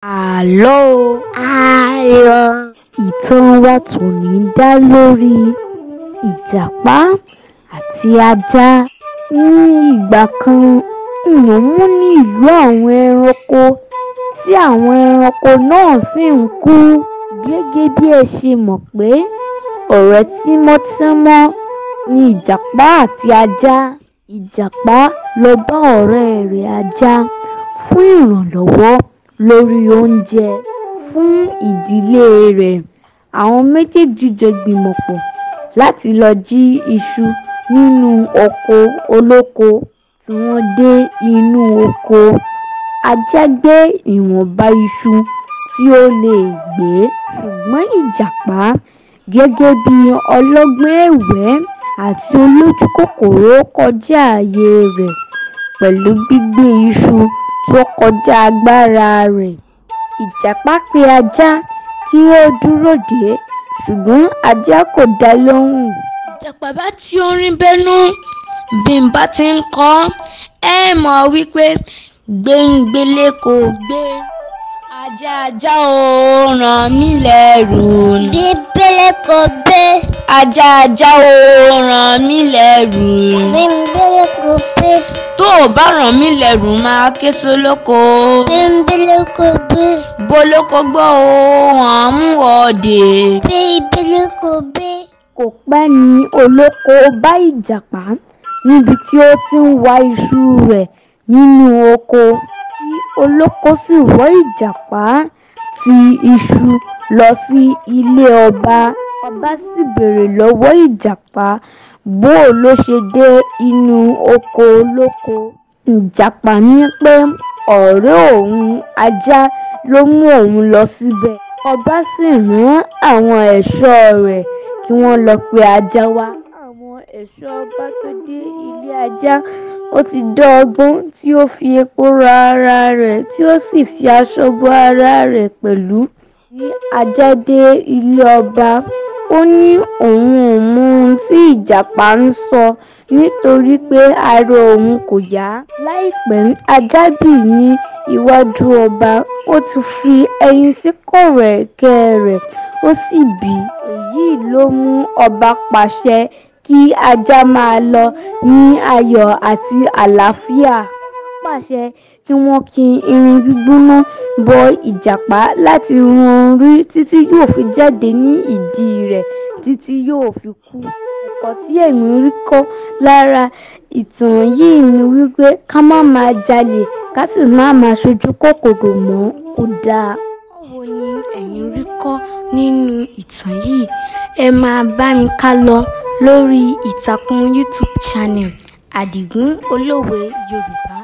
Àlọ́ Ayọ̀. Ìtàn wa tòní dá lórí Ìjàpá àti ajá. Ní ìgbà kan, ìyànmú ní ìlú àwọn ẹranko tí àwọn ẹranko náà sì ń kú. Gẹ́gẹ́ bí ẹ ṣe mọ̀ pé ọ̀rẹ́ tímọ́tímọ́ ni Ìjàpá àti ajá. Ìjàpá lọ bá ọ̀rẹ́ rẹ̀ ajá fún ìrànlọ́wọ́ lórí oúnjẹ fún ìdílé rẹ̀. Àwọn méjèèjì jọ gbìmọ̀ pọ̀ láti lọ jí iṣu nínú oko olóko tí wọ́n dé inú oko. Ajá gbé ìwọ̀nba iṣu tí ó lè gbé, ṣùgbọ́n Ìjàpá gẹ́gẹ́ bí ọlọ́gbọ́n ẹ̀wẹ́ àti olójúkòkòrò kọjá ààyè rẹ̀ pẹ̀lú gbígbé iṣu tó kọjá agbára rẹ̀. Ìjàpá pe ajá kí ó dúró dè é, ṣùgbọ́n ajá kò dá lóhùn. Ìjàpá bá tí orin bẹ́nu bí n bá ti ń kọ́ ẹ mọ̀ wípé gbẹ̀ngbẹ̀lẹ̀ kò gbé. Ajá ajá ò ràn mí lẹ́rù. Bíbélì kò gbé. Ajá ajá ò ràn mí lẹ́rù. Bíbélì kò gbé. Tó o bá ràn mí lẹ́rù máa ké sólóko. Bíbélì kò gbé. Bólóko gbọ́ o hàn mú ọdẹ. Bíbélì kò gbé. Kò pẹ́ ni olóko bá Ìjàpá níbi tí ó ti ń wa iṣu rẹ̀ nínú oko. Tí olóko sì wọ́ Ìjàpá ti iṣu lọ sí ilé ọba. Ọba sì béèrè lọ́wọ́ Ìjàpá bó ló ṣe dé inú oko olóko. Ìjàpá ní pé ọ̀rẹ́ òun ajá ló mú òun lọ síbẹ̀. Ọba sì rán àwọn ẹ̀ṣọ́ rẹ̀ kí wọ́n lọ pe ajá wá. Àwọn ẹ̀ṣọ́ ọba tó dé ilé ajá, ó ti dán ọgbọ́n tí ó fi epo ra ara rẹ̀ tí ó sì fi aṣọ bo ara rẹ̀ pẹ̀lú. Tí ajá dé ilé ọba, ó ní òun ò mọ ohun tí Ìjàpá ń sọ nítorí pé ara òun kò yá. Láìpẹ́ ajá bì ní iwájú ọba, ó ti fi ẹyin sí kọ̀rọ̀ ẹ̀kẹ́ rẹ̀, ó sì bì. Èyí ló mú ọba pàṣẹ kí ajá máa lọ ní ayọ̀ àti àlàáfíà. Ó pàṣẹ kí wọ́n ki irin gbígbóná bọ Ìjàpá láti run orí títí yóò fi jáde ní ìdí rẹ̀ títí yóò fi kú. Ẹ̀kọ́ tí èmi rí kọ́ lára ìtàn yìí ni wípé ká má máa jalè, ká sì má máa ṣojú kòkòrò mọ́, kò dáa. Báwo ni ẹ̀yin rí kọ́ nínú ìtàn yìí? Ẹ máa bá mi ká lọ lórí ìtàkùn YouTube channel Adigun Olowe Yorùbá.